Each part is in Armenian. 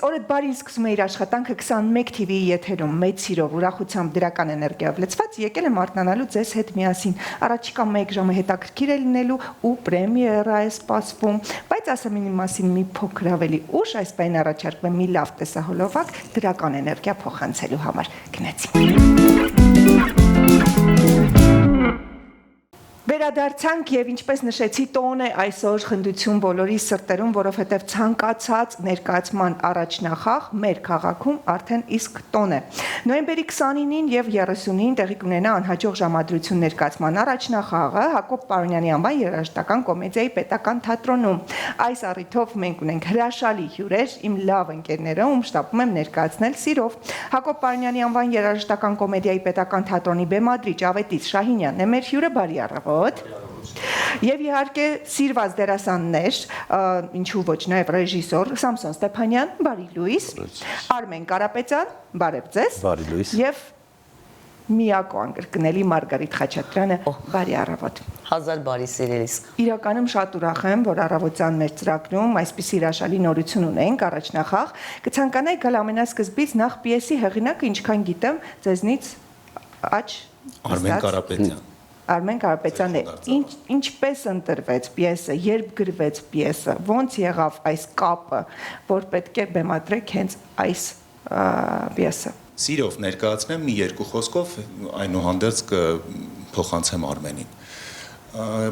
օրդ բարին սկսում է իր աշխատանքը 21 TV-ի եթերում մեծ սիրով, ուրախությամբ, դրական էներգիայով լցված եկել եմ արթնանալու ձեզ հետ միասին։ Առաջիկա 1 ժամը հետաքրքիր է լինելու ու պրեմիերա է սպասվում, բայց ասեմ ինի մասին մի փոքր ավելի ուշ, այս պայն առաջարկվեմ մի լավ տեսահոլովակ դրական էներգիա փոխանցելու համար։ Գնացինք։ Վերադարձանք եւ ինչպես նշեցի տոն է այսօր խնդություն բոլորի սրտերում, որովհետեւ ցանկացած ներկայացման առաջնախաղ մեր քաղաքում արդեն իսկ տոն է։ Նոյեմբերի 29-ին եւ 30-ին տեղի կունենա անհաջող ժամադրություն ներկայացման առաջնախաղը Հակոբ Պարոնյանի անվան երաժշտական կոմեդիայի պետական թատրոնում։ Այս առիթով մենք ունենք հրաշալի հյուրեր, իմ լավ ընկերները, ում շտապում եմ ներկայացնել սիրով։ Հակոբ Պարոնյանի անվան երաժշտական կոմեդիայի պետական թատրոնի բեմադրիչ Ավետիս Շահինյանն է մեր հյուրը, բարի առավոտ։ Եվ իհարկե սիրված դերասաններ, ինչու ոչ նաև ռեժիսոր Սամսոն Ստեփանյան, բարի լույս, Արմեն Կարապետյան, բարև ձեզ, բարի լույս, եւ միակ անկրկնելի Մարգարիտ Խաչատրյանը, բարի առավոտ։ Հազար բարի սիրելիս։ Իրականում շատ ուրախ եմ, որ առավոտյան մեր ծրագրում այսպիսի հրաշալի նորություն ունենք, առաջնախաղ, կցանկանայի գալ ամենասկզբից նախ պիեսի հեղինակը, ինչքան գիտեմ, ձեզնից Արմեն Կարապետյան։ Արմեն Կարապետյան է, ինչպես ընտրվեց պիեսը, երբ գրվեց պիեսը, ոնց եղավ այս կապը, որ պետք է բեմադրեք հենց այս պիեսը։ Սիրով ներկայացնեմ մի երկու խոսքով, այնուհանդերձ կփոխանցեմ Արմենին։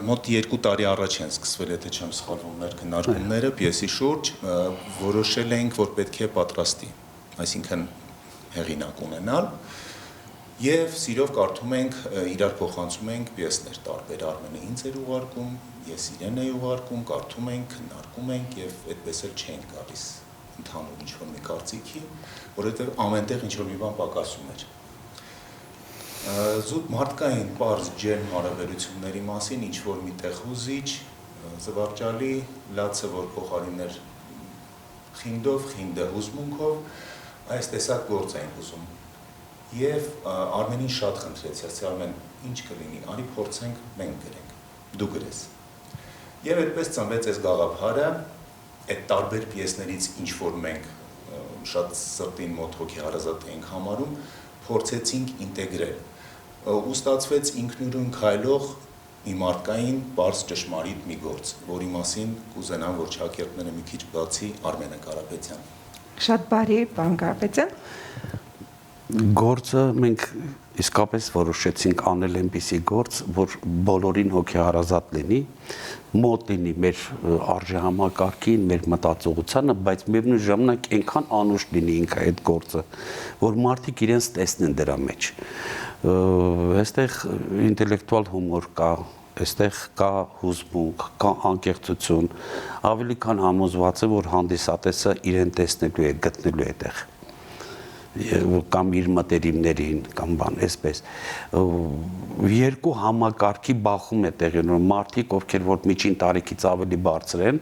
Մոտ 2 տարի առաջ են սկսվել, եթե չեմ սխալվում, մեր քննարկումները պիեսի շուրջ, որոշել էինք, որ պետք է պատրաստի, այսինքն հեղինակ ունենալ։ Եվ սիրով կարդում ենք, իրար փոխանցում ենք պիեսներ տարբեր, Արմենը ինձ էր ուղարկում, ես իրեն էի ուղարկում, կարդում ենք, քննարկում ենք եւ այդպես էլ չենք գալիս ընդհանուր ինչ-որ մի կարծիքի, որովհետեւ ամենտեղ ինչ-որ մի բան պակասում էր։ Զուտ մարդկային պարզ ջերմ հարաբերությունների մասին ինչ-որ միտեղ հուզիչ, զվարճալի, լացը որ փոխարիներ խինդով, խինդը հուզմունքով, այս տեսակ գործ էին ուզում։ Եվ Արմենին շատ խնդրեցի, ասի Արմեն, ինչ կլինի, արի փորձենք մենք գրենք, դու գրես։ Եվ այդպես ծնվեց այս գաղափարը, այդ տարբեր պիեսներից ինչ որ մենք շատ սրտին մոտ հոգեհարազատ էինք համարում, փորձեցինք ինտեգրել։ Ու ստացվեց ինքնուրույն քայլող մի մարդկային պարզ ճշմարիտ մի գործ, որի մասին կուզենամ, որ շակերտները մի քիչ բացի Արմենը Կարապետյան։ Շատ բարի, պարոն Կարապետյան։ Գործը մենք իսկապես որոշեցինք անել այնպիսի գործ, որ բոլորին հոգեհարազատ լինի, մոտ լինի մեր արժեհամակարգին, մեր մտածողությանը, բայց միևնույն ժամանակ այնքան անուշ լինի ինքը այդ գործը, որ մարդիկ իրենց տեսնեն դրա մեջ։ Այստեղ ինտելեկտուալ հումոր կա, այստեղ կա հուզմունք, կա անկեղծություն, ավելի քան համոզված է, որ հանդիսատեսը իրեն տեսնելու է, գտնելու է այդտեղ։ Կամ իր մտերիմներին, կամ բան, այսպես։ Երկու համակարգի բախում է տեղի ունենում, մարդիկ, ովքեր որ միջին տարիքից ավելի բարձր են,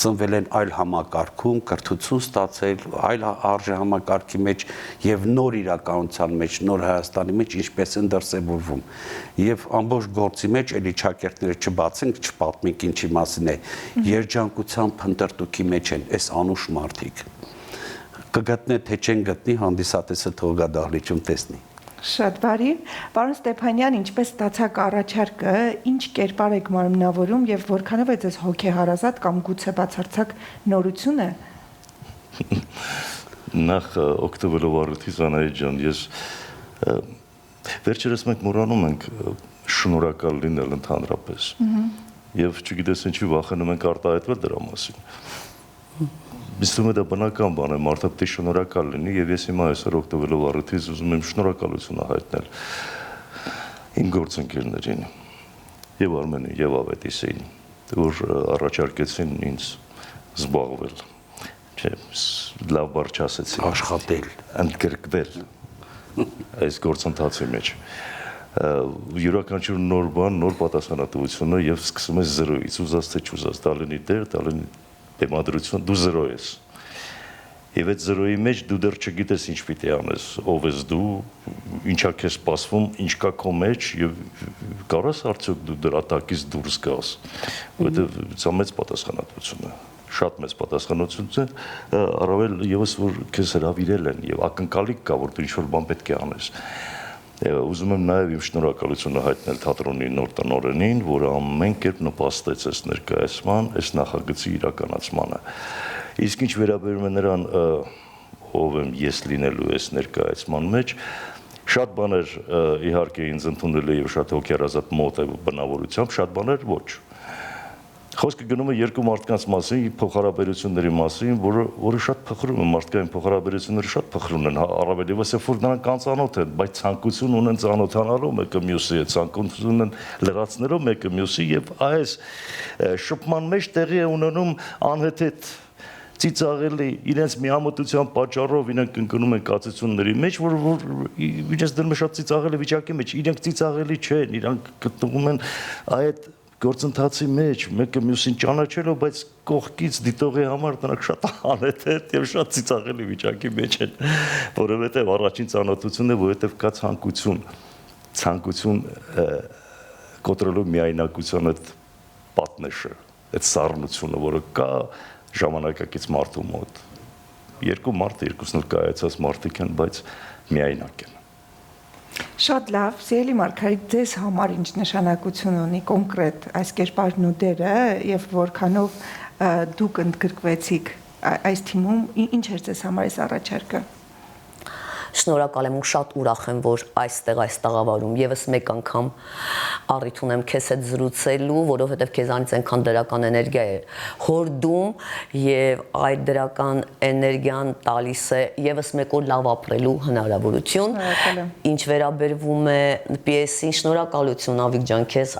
ծնվել են այլ համակարգում, կրթություն ստացել, այլ արժեհամակարգի մեջ եւ նոր իրականության մեջ, նոր Հայաստանի մեջ ինչպես են դրսևորվում։ Եվ ամբողջ գործի մեջ էլի ճակերտները չբացենք, չպատմենք ինչի մասին է, երջանկության փնտրտուքի մեջ են այս անուշ մարդիկ։ Կգտնե թե չեն գտնի, հանդիսատեսը թող գա դահլիճում տեսնի։ Շատ բարի, պարոն Ստեփանյան, ինչպես ստացաք առաջարկը, ինչ կերպար եք մարմնավորում եւ որքանով է ձեզ հոգեհարազատ կամ գուցե բացարձակ նորություն է։ Նախ օգտվելով առիթից Անահիտ ջան, ես վերջերս մենք մոռանում ենք շնորհակալ լինել ընդհանրապես։ Եվ չգիտես ինչի վախենում ենք արտահայտվել դրա մասին։ Իսկ դա բնական բան է, մարդը պետք է շնորհակալ լինի եւ ես հիմա այսօր օգտվելով առիթից ուզում եմ շնորհակալություն հայտնել իմ գործընկերներին եւ Արմենին եւ Ավետիսին, որ առաջարկեցին ինձ զբաղվել, չէ, լավ բառ չասեցի, աշխատել, ընդգրկվել այս գործընթացի մեջ։ Յուրաքանչյուր նոր բան, նոր պատասխանատվությունը եւ սկսում ես զրոյից, ուզած թե չուզած, դա լինի դեր, դա լինի բեմադրություն, դու զրո ես։ Եվ այդ զրոյի մեջ դու դեռ չգիտես ինչ պիտի անես, ով ես դու, ինչա քեզ սպասվում, ինչ կա քո մեջ եւ կարաս արդյոք դու դրա տակից դուրս գաս, որովհետեւ դա մեծ պատասխանատվություն է, շատ մեծ պատասխանատվություն է, առավել եւս որ քեզ հրավիրել են եւ ակնկալիք կա որ դու ինչ-որ բան պետք է անես։ Ուզում եմ նաեւ իմ շնորհակալությունը հայտնել թատրոնի նոր տնօրենին, որը ամեն կերպ նպաստեց այս ներկայացման, այս նախագծի իրականացմանը։ Իսկ ինչ վերաբերում է նրան, ով եմ ես լինելու այս ներկայացման մեջ, շատ բաներ իհարկե ինձ ընդունել է եւ շատ հոգեարազատ մոտ է բնավորությամբ, շատ բաներ ոչ։ Խոսքը գնում է երկու մարդկանց մասին, փոխհարաբերությունների մասին, որը շատ փխրում է, մարդկային փոխհարաբերությունները շատ փխրում են, առավել եւս որ նրանք անծանոթ են, բայց ցանկություն ունեն ծանոթանալու մեկը մյուսի հետ, ցանկություն ունեն լրացնելու մեկը մյուսի եւ այս շփման մեջ տեղի է ունենում անհեթեթ ծիծաղելի իրենց միամտության պատճառով իրենք ընկնում են կացությունների մեջ, որ իրենց դրում է շատ ծիծաղելի վիճակի մեջ, իրենք ծիծաղելի չեն, իրանք գտնվում են այդ գործընթացի մեջ, մեկը մյուսին ճանաչելով, բայց կողքից դիտողի համար նրանք շատ անհեթեթ եւ շատ ծիծաղելի վիճակի մեջ են, որովհետեւ առաջին ծանոթությունն է, որովհետեւ կա ցանկություն կոտրելով միայնակության այդ պատնեշը, այդ սառնությունը, որը կա ժամանակակից մարդու մոտ։ Երկու մարդ, երկուսն էլ կայացած մարդիկ են, բայց միայնակ են։ Շատ լավ, սիրելի Մարգարիտ, ձեզ համար ինչ նշանակություն ունի կոնկրետ այս կերպարն ու դերը եւ որքանով դուք ընդգրկվեցիք այս թիմում, ինչ էր ձեզ համար այս առաջարկը։ Շնորհակալ եմ ու շատ ուրախ եմ, որ այստեղ այս տաղավարում եւս մեկ անգամ առիթ ունեմ քեզ հետ զրուցելու, որովհետեւ քեզանից այնքան դրական էներգիա է հորդում եւ այդ դրական էներգիան տալիս է եւս մեկ օր լավ ապրելու հնարավորություն։ Ինչ վերաբերվում է պիեսին, շնորհակալություն Ավիկ ջան քեզ,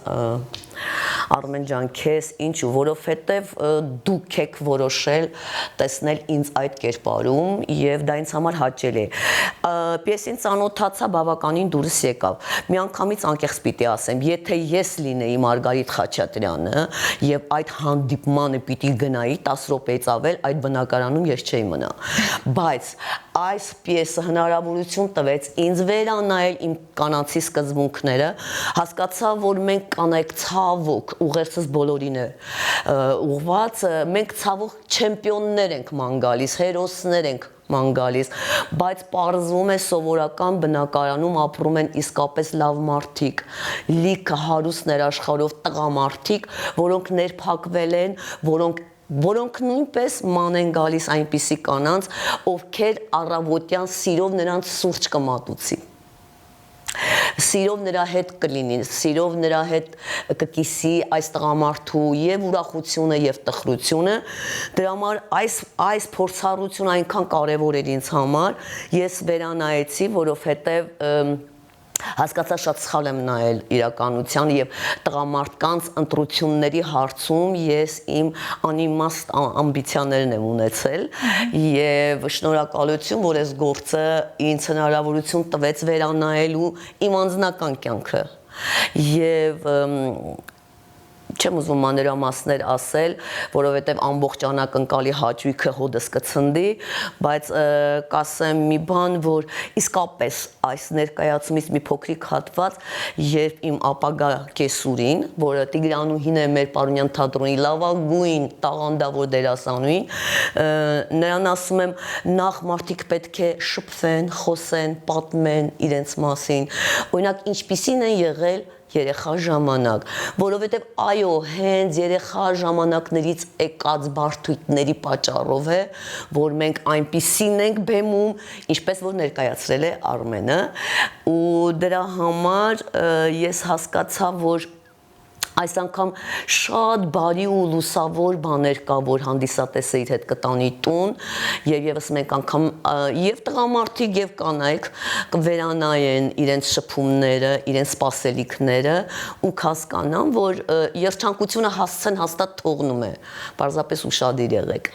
Արմեն ջան քեզ, ինչու, որովհետև դուք եք որոշել տեսնել ինձ այդ կերպարում եւ դա ինձ համար հաճելի է։ Պիեսին ծանոթացա բավականին դուրս եկավ։ Միանգամից անկեղծ պիտի ասեմ, եթե ես լինեի Մարգարիտ Խաչատրյանը եւ այդ հանդիպմանը պիտի գնայի 10 րոպեից ավել, այդ բնակարանում ես չէի մնա։ Բայց այս պիեսը հնարավորություն տվեց ինձ վերանայել իմ կանացի սկզբունքները, հասկացա, որ մենք կանայք ցավոք, ուղերձս բոլորին է ուղված, մենք ցավոք չեմպիոններ ենք ման գալիս, հերոսներ ենք ման գալիս, բայց պարզվում է սովորական բնակարանում ապրում են իսկապես լավ մարդիկ, լիքը հարուստ ներաշխարհով տղամարդիկ, որոնք ներփակվել են, որոնք նույնպես ման են գալիս այնպիսի կանանց, ովքեր առավոտյան սիրով նրանց սուրճ կմատուցի, սիրով նրա հետ կլինի, սիրով նրա հետ կկիսի այս տղամարդու եւ ուրախությունը եւ տխրությունը, դրա համար այս փորձառությունը այնքան կարեւոր էր ինձ համար, ես վերանայեցի, որովհետեւ հասկացա շատ սխալ եմ նայել իրականության եւ տղամարդկանց ընտրությունների հարցում ես իմ անիմաստ ամբիցիաներն եմ ունեցել եւ շնորհակալություն, որ այս գործը ինձ հնարավորություն տվեց վերանայելու իմ անձնական կյանքը եւ չեմ ուզում մանրամասներ ասել, որովհետև ամբողջ անակնկալի հաճույքը հոդս կցնդի, բայց կասեմ մի բան, որ իսկապես այս ներկայացումից մի փոքրիկ հատված, երբ իմ ապագա կեսուրին, որը Տիգրանուհին է մեր Պարունյան թատրոնի լավագույն տաղանդավոր դերասանուհին, նրան ասում եմ, նախ մարդիկ պետք է շփվեն, խոսեն, պատմեն իրենց մասին, օրինակ ինչպիսին են եղել երեխա ժամանակ, որովհետև այո, հենց երեխա ժամանակներից եկած բարդույթների պատճառով է, որ մենք այնպիսին ենք բեմում, ինչպես որ ներկայացրել է Արմենը, ու դրա համար ես հասկացա, որ այս անգամ շատ բարի ու լուսավոր բաներ կա, որ հանդիսատեսը իր հետ կտանի տուն եւ եւս մեկ անգամ եւ տղամարդիկ եւ կանայք կվերանայեն իրենց շփումները, իրենց սպասելիքները ու կհասկանան, որ երջանկությունը հասցեն հաստատ թողնում է, պարզապես ուշադիր եղեք։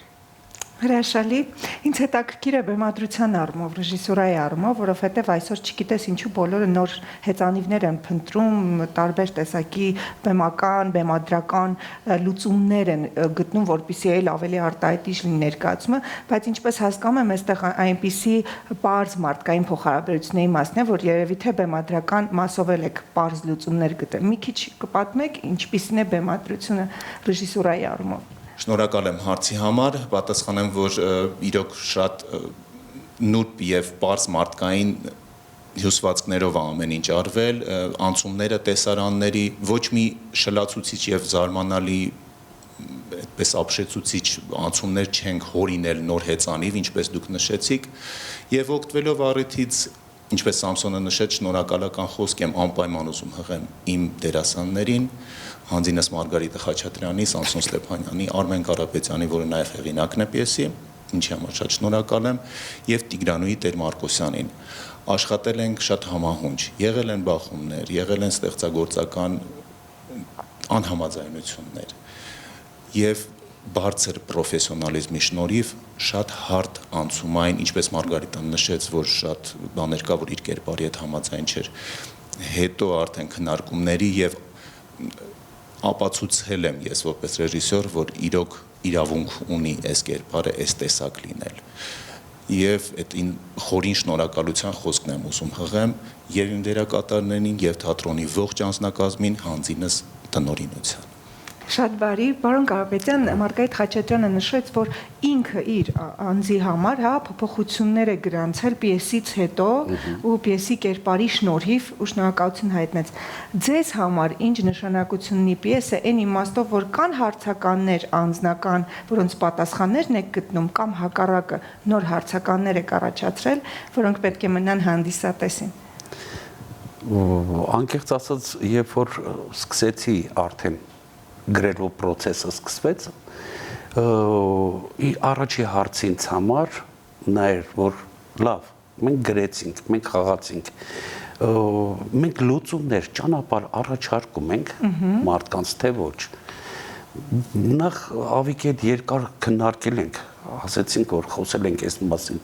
Հրաշալի, ինձ հետաքրքիր է բեմադրության առումով, ռեժիսուրայի առումով, որովհետև այսօր չգիտես ինչու բոլորը նոր հեծանիվներ են փնտրում, տարբեր տեսակի բեմական, բեմադրական լուծումներ են գտնում, որպեսզի այլ ավելի արտահայտիչ լինի ներկայացումը, բայց ինչպես հասկանում եմ, այստեղ այնպիսի պարզ մարդկային փոխհարաբերությունների մասն է, որ երևի թե բեմադրական մասով եք պարզ լուծումներ գտել։ Մի քիչ կպատմեք, ինչպիսին է բեմադրությունը ռեժիսուրայի առումով։ Շնորհակալ եմ հարցի համար, պատասխանեմ, որ իրոք շատ նուրբ եւ պարզ մարդկային հյուսվածքներով ամեն ինչ արվել, անցումները տեսարանների ոչ մի շլացուցիչ եւ զարմանալի այդպես ապշեցուցիչ անցումներ չենք հորինել նոր հեծանիվ, ինչպես դուք նշեցիք, եւ օգտվելով առիթից, ինչպես Սամսոնը նշեց, շնորհակալական խոսք եմ անպայման ուզում հղեմ իմ դերասաններին, Հանձինես Մարգարիտը Խաչատրյանի, Սամսոն Ստեփանյանի, Արմեն Կարապետյանի, որը նաև հեղինակն է պիեսի, ինչի համար շատ շնորհակալ եմ, եւ Տիգրանուհի Տեր-Մարկոսյանին։ Աշխատել ենք շատ համահունչ, եղել են բախումներ, եղել են ստեղծագործական անհամաձայնություններ եւ բարձր պրոֆեսիոնալիզմի շնորհիվ շատ հարթ անցումային, ինչպես Մարգարիտան նշեց, որ շատ բաներ կա, որ իր կերպարի հետ համաձայն չէր, հետո արդեն քննարկումների եւ ապացուցել եմ ես որպես ռեժիսոր, որ իրոք իրավունք ունի այս կերպարը այս տեսակ լինել։ Եվ այդ խորին շնորհակալության խոսքն եմ ուզում հղեմ եւ իմ դերակատարներին եւ թատրոնի ողջ անձնակազմին, Հանձինես տնօրինության։ Շատ բարի, պարոն Կարապետյան, Մարգարիտ Խաչատրյանը նշեց, որ ինքը իր անձի համար փոփոխություններ է գրանցել պիեսից հետո ու պիեսի կերպարի շնորհիվ ու շնորհակալություն հայտնեց։ Ձեզ համար ինչ նշանակություն ունի պիեսը այն իմաստով, որ կան հարցականներ անձնական, որոնց պատասխաններն եք գտնում կամ հակառակը նոր հարցականներ եք առաջացրել, որոնք պետք է մնան հանդիսատեսին։ Անկեղծ ասած, երբ որ սկսեցի արդեն գրելու process-ը սկսվեց, առաջի հարցին համար նայր, որ լավ, մենք գրեցինք, մենք խաղացինք, մենք լուծումներ, ճանապարհ առաջարկում ենք մարդկանց, թե ոչ։ Նախ ավիկի հետ երկար քննարկել ենք, ասեցինք, որ խոսել ենք այս մասին։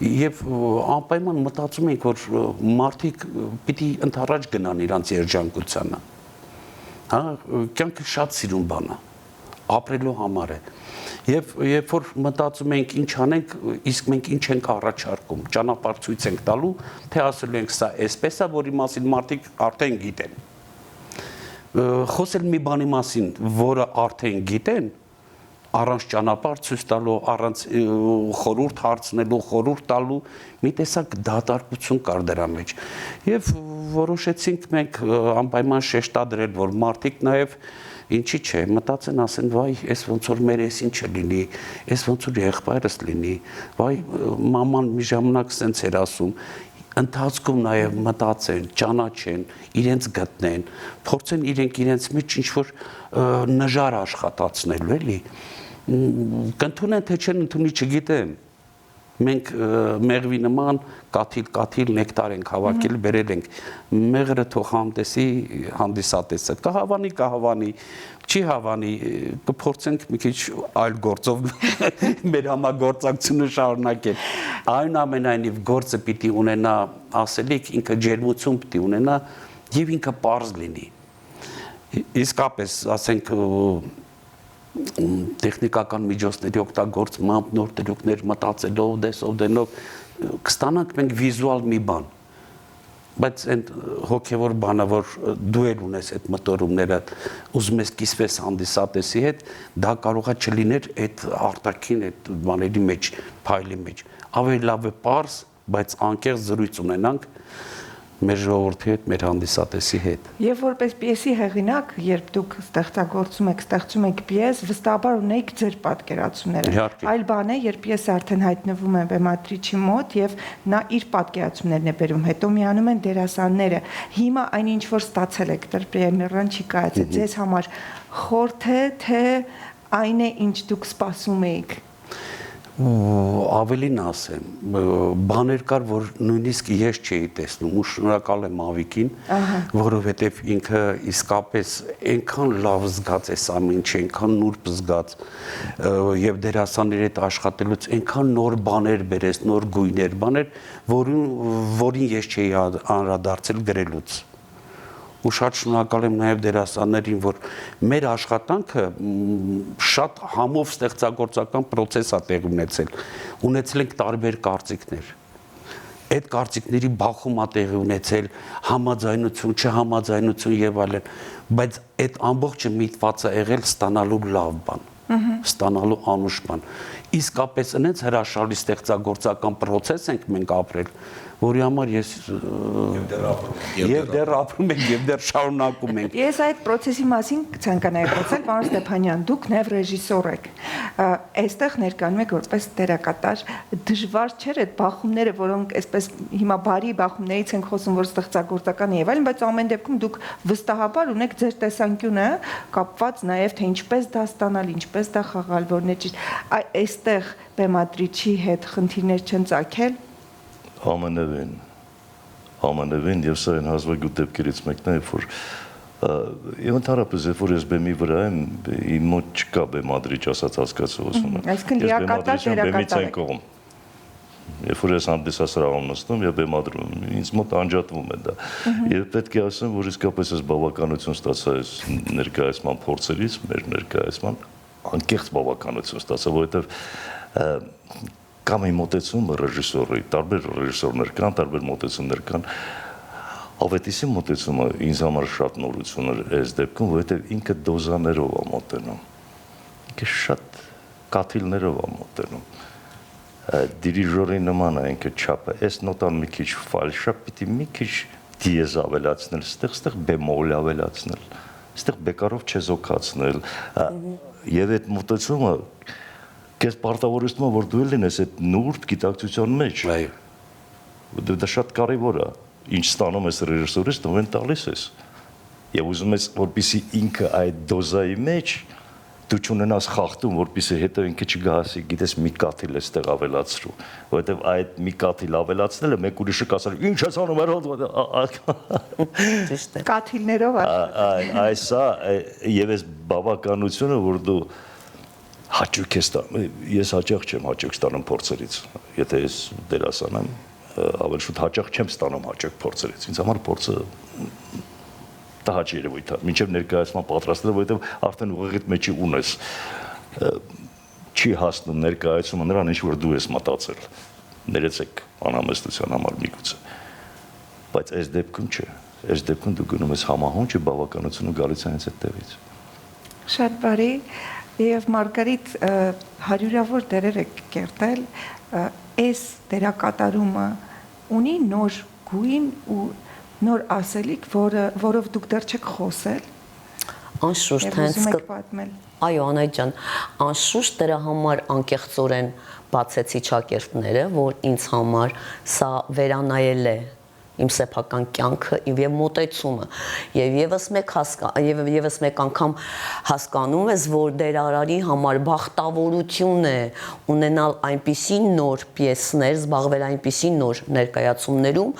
Եվ անպայման մտածում ենք, որ մարդիկ պիտի ընդառաջ գնան իրանց երջանկությանը։ Կյանքը շատ սիրուն բան է, ապրելու համար է։ Եվ երբ որ մտածում ենք ինչ անենք, իսկ մենք ինչ ենք առաջարկում, ճանապարհ ցույց ենք տալու, թե ասելու ենք սա այսպես է, որի մասին մարդիկ արդեն գիտեն։ Խոսել մի բանի մասին, որը արդեն գիտեն, առանց ճանապարհ ցույց տալու, առանց խորհուրդ հարցնելու, խորհուրդ տալու, մի տեսակ դատարկություն կար դրա մեջ։ Եվ որոշեցինք մենք անպայման շեշտադրել, որ մարդիկ նաև ինչի՞ չէ, մտածեն, ասեն, վայ, այս ոնց որ մեր էս ինչը լինի, այս ոնց որ եղբայրս լինի, վայ, մաման մի ժամանակ սենց էր ասում, ընթացքում նաև մտածեն, ճանաչեն, իրենց գտնեն, փորձեն իրենց մեջ ինչ-որ նժար աշխատացնելու, էլի, կընդունեն, թե չեն ընդունի, չգիտեմ, մենք մեղվի նման կաթիլ նեկտար ենք հավաքել, բերել ենք, մեղրը թող համտեսի հանդիսատեսը, կհավանի, չի հավանի, կփորձենք մի քիչ այլ գործով մեր համագործակցությունը շարունակել։ Այնուամենայնիվ գործը պիտի ունենա ասելիք, ինքը ջերմություն պիտի ունենա եւ ինքը պարզ լինի։ Իսկապես, ասենք տեխնիկական միջոցների օգտագործմամբ, նոր դրույթներ մտածելով, դեսով դենով կստանանք մենք վիզուալ մի բան։ Բայց այդ հոգևոր բանը, որ դու էլ ունես այդ մտորումները, ուզում ես կիսվես հանդիսատեսի հետ, դա կարող է չլիներ այդ արտաքին այդ բաների մեջ, փայլի մեջ։ Ավելի լավ է պարզ, բայց անկեղծ զրույց ունենանք մեր ժողովրդի հետ, մեր հանդիսատեսի հետ։ Եվ որպես պիեսի հեղինակ, երբ դուք ստեղծում եք պիես, վստահաբար ունեիք ձեր պատկերացումները։ Այլ բան է, երբ պիեսը արդեն հայտնվում է բեմադրիչի մոտ եւ նա իր պատկերացումներն է բերում, հետո միանում են դերասանները։ Հիմա այն ինչ որ ստացել եք դեռ պրեմիերան չի կայացել, ձեզ համար խորթ է, թե այն է, ինչ դուք սպասում էիք։ Ավելին ասեմ, բաներ կար, որ նույնիսկ ես չէի տեսնում ու շնորհակալ եմ Ավիկին, որովհետև ինքը իսկապես այնքան լավ զգաց այս ամեն ինչ, այնքան նուրբ զգաց եւ դերասանների հետ աշխատելուց այնքան նոր բաներ բերեց, նոր գույներ, բաներ, որին ես չէի անդրադարձել գրելուց։ Ու շատ շնորհակալ եմ նաև դերասաններին, որ մեր աշխատանքը շատ համով ստեղծագործական process է տեղի ունեցել ենք տարբեր կարծիքներ։ Այդ կարծիքների բախում է տեղի ունեցել, համաձայնություն, չհամաձայնություն եւ այլն, բայց այդ ամբողջը միտված է եղել ստանալու լավ բան։ ստանալու անուշ բան։ Իսկապես այնց հրաշալի ստեղծագործական process ենք մենք ապրել, որի համար ես դեռ ապրում ենք եւ դեռ շարունակում ենք։ Ես այդ process-ի մասին ցանկանայի խոսել, պարոն Ստեփանյան, դուք նաև ռեժիսոր եք։ Այստեղ ներկայանում եք որպես դերակատար, դժվար չէր այդ բախումները, որոնք այսպես հիմա բարի բախումներից ենք խոսում, որ ստեղծագործական եւ այլն, բայց ամեն դեպքում դուք վստահաբար ունեք ձեր տեսանկյունը կապված նաև թե ինչպես դա ստանալ, ինչպես դա խաղալ, որն է ճիշտ։ Այստեղ բեմադրիչի հետ խնդիրներ չեն ծագել։ Ամանևին եւ սա այն հազվագյուտ դեպքերից մեկն է, որ եւ ընդհանրապես երբ որ ես բեմի վրա եմ, իմ մոտ չկա բեմադրիչ ասած հասկացողությունը։ Այսինքն լիակատար դերակատար եք։ Երբ որ ես հանդիսասրահում նստում եւ բեմադրում եմ, ինձ մոտ անջատվում է դա։ Եվ պետք է ասեմ, որ իսկապես ես բավականություն ստացա այս ներկայացման փորձերից, մեր ներկայացման անկեղծ բավականություն ստացա, որովհետեւ կամ իմ մոտեցումը ռեժիսորի, տարբեր ռեժիսորներ կան, տարբեր մոտեցումներ կան։ Ավետիսի մոտեցումը ինձ համար շատ նորություն էր այս դեպքում, որովհետև ինքը դոզաներով է մոտենում։ Ինքը շատ կաթիլներով է մոտենում։ Դիրիժորի նման է ինքը չափը։ Այս նոտան մի քիչ ֆալշա, պիտի մի քիչ դիեզ ավելացնել, ստեղ բեմոլ ավելացնել, ստեղ բեկարով չեզոքացնել։ Եվ այդ մոտեցումը Կես պարտավորություն որ դու լինես այդ նուրդ գիտակցության մեջ։ Այո։ Դա շատ կարևոր է։ Ինչ ստանում ես ռեժիսորից, դու տալիս ես։ Եվ ուզում ես, որպեսզի ինքը այդ դոզայի մեջ դու չունենաս խախտում, որպեսզի հետո ինքը չգահասի, գիտես, մի կաթիլ է ստեղ ավելացրու, որովհետև այդ մի կաթիլ ավելացնելը մեկ ուրիշը կասել, ինչ ես անում Ճիշտ է։ Կաթիլներով այս եւ այս բավականությունը, որ դու հաճույք է ստանում, ես հաճախ չեմ հաճույք ստանում փորձերից, եթե ես դերասան եմ, ավելի շուտ հաճախ չեմ ստանում հաճույք փորձերից, ինձ համար փորձը տհաճ երևույթ է, մինչև ներկայացման պատրաստելը, որովհետև արդեն ուղեղիդ մեջի ունես, չի հասնում ներկայացումը նրան, ինչ որ դու ես մտածել, ներեցեք անհամեստության համար միգուցե, բայց այս դեպքում չէ, այս դեպքում դու գնում ես համահունչ բավականությունը գալիս է հենց այդտեղից։ Շատ բարի։ Եվ Մարգարիտ հարյուրավոր դերեր եք կերտել, այս դերակատարումը ունի նոր գույն ու նոր ասելիք, որով դուք դեռ չեք խոսել։ Անշուշտ հենց այո, Անայդ ջան, անշուշտ դրա համար անկեղծորեն բացեցի ճակերտները, որ ինձ համար սա վերանայել է իմ սեփական կյանքը եւ մոտեցումը եւ եւս մեկ անգամ հասկանում ես, որ դերարարի համար բախտավորություն է ունենալ այնպիսի նոր պիեսներ, զբաղվել այնպիսի նոր ներկայացումներում,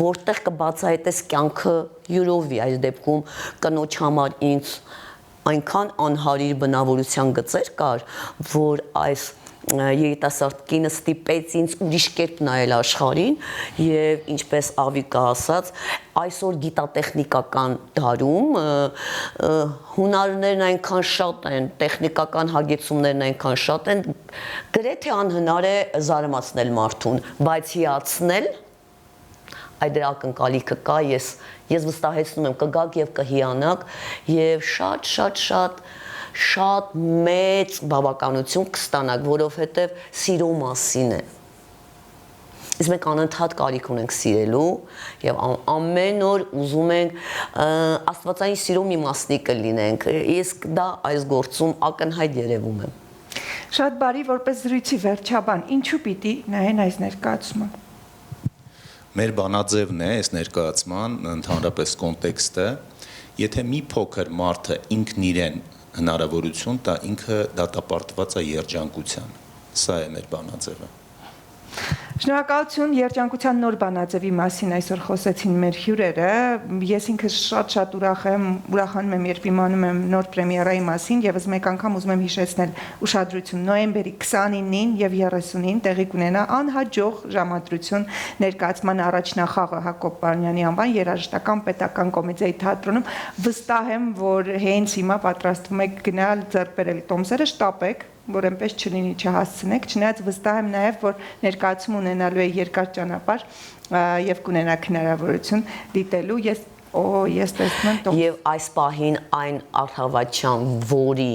որտեղ կբացահայտես կյանքը յուրովի, այս դեպքում կնոջ համար ինձ այնքան անհարիր բնավորության գծեր կար, որ այս երիտասարդ կինը ստիպեց ինձ ուրիշ կերպ նայել աշխարհին եւ ինչպես Ավիկա ասաց, այսօր գիտատեխնիկական դարում հունարներն այնքան շատ են, տեխնիկական հագեցումներն այնքան շատ են, գրեթե անհնար է զարմացնել մարդուն, բայց հիացնել այդ դրա ակնկալիքը կա, ես վստահեցնում եմ կգաք եւ կհիանաք եւ շատ մեծ բավականություն կստանաք, որովհետև սիրո մասին է։ Իսկ մենք անընդհատ կարիք ունենք սիրելու եւ ամեն օր ուզում ենք աստվածային սիրո մի մասնիկը լինենք։ Իսկ դա այս գործում ակնհայտ երևում է։ Շատ բարի, որպես զրույցի վերջաբան, ինչու պիտի նայեն այս ներկայացումը։ Մեր բանաձևն է այս ներկայացման ընդհանրապես կոնտեքստը, եթե մի փոքր մարդը ինքն իրեն հնարավորություն տա, ինքը դատապարտված է երջանկության։ Սա է մեր բանաձևը։ Շնորհակալություն, երջանկության նոր բանաձևի մասին այսօր խոսեցին մեր հյուրերը։ Ես ինքս շատ ուրախանում եմ, երբ իմանում եմ նոր պրեմիերայի մասին, եւս մեկ անգամ ուզում եմ հիշեցնել ուշադրություն նոյեմբերի 29-ին եւ 30-ին տեղի կունենա անհաջող ժամադրություն ներկայացման առաջնախաղը Հակոբ Պարոնյանի անվան երաժշտական պետական կոմեդիայի թատրոնում։ Վստահ եմ, որ հենց հիմա պատրաստվում եք գնալ ձեռք բերել տոմսերը, շտապեք, որ այնպես չլինի չհասցնեք, չնայած վստահ եմ նաև, որ ներկայացում ունենալու է երկար ճանապարհ եւ կունենաք հնարավորություն դիտելու։ Ես ես տեսնում եմ տոկոս։ Եվ այս պահին այն առհավատչան, որի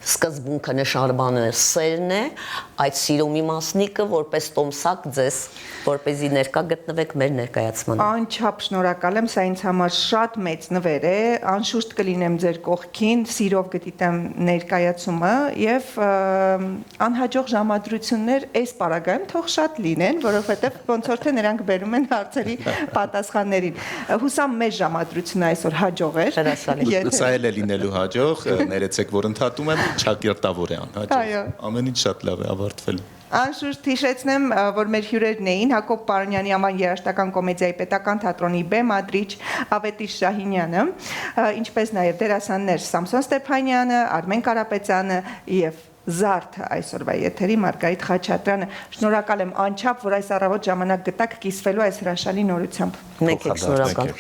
սկզբունքը նշարբանը սերն է, այդ սիրո մի մասնիկը որպես տոմսակ ձեզ, որպեսզի ներկա գտնվեք մեր ներկայացմանը։ Անչափ շնորհակալ եմ, սա ինձ համար շատ մեծ նվեր է, անշուշտ կլինեմ ձեր կողքին, սիրով կդիտեմ ներկայացումը եւ անհաջող ժամադրություններ այս պարագայում թող շատ լինեն, որովհետեւ ոնց որ թե նրանք բերում են հարցերի պատասխաններին։ Հուսամ մեր ժամադրությունը այսօր հաջող էր։ Հրաշալի։ Սա էլ է լինելու հաջող, ներեցեք, որ ընդհատում եմ, ճակերտավոր է անհաջող։ Ամեն ինչ շատ լավ է ավարտվել։ Անշուշտ հիշեցնեմ, որ մեր հյուրերն էին Հակոբ Պարոնյանի անվան երաժշտական կոմեդիայի պետական թատրոնի բեմադրիչ Ավետիս Շահինյանը, ինչպես նաև դերասաններ Սամսոն Ստեփանյանը, Արմեն Կարապետյանը եւ Զարդ այսօրվա եթերի Մարգարիտ Խաչատրյանը։ Շնորհակալ եմ անչափ, որ այս առավոտ ժամանակ գտաք կիսվելու այս հրաշալի նորությամբ։ Մենք եք շնորհակալ։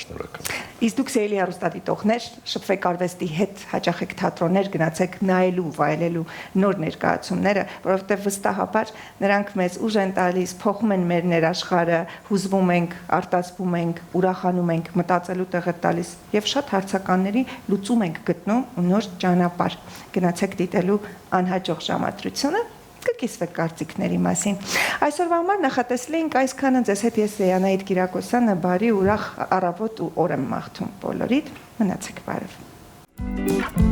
Իսկ դուք սիրելի հեռուստադիտողներ, շփվեք արվեստի հետ, հաճախեք թատրոններ, գնացեք նայելու, վայելելու նոր ներկայացումները, որովհետև վստահաբար նրանք մեզ ուժ են տալիս, փոխում են մեր ներաշխարհը, հուզվում ենք, արտասվում ենք, ուրախանում ենք, մտածելու տեղ է տալիս եւ շատ հարցականների լուծում ենք գտնում ու նոր ճանապարհ։ Գնացեք դիտելու անհաջող ժամադրությունը, կկիսվեք կարծիքների մասին։ Այսօրվա համար նախատեսել էինք այսքանը, ձեզ հետ ես Լեանայիդ Կիրակոսյանը, բարի ուրախ առավոտ ու օր եմ մաղթում բոլորիդ, մնացեք բարև։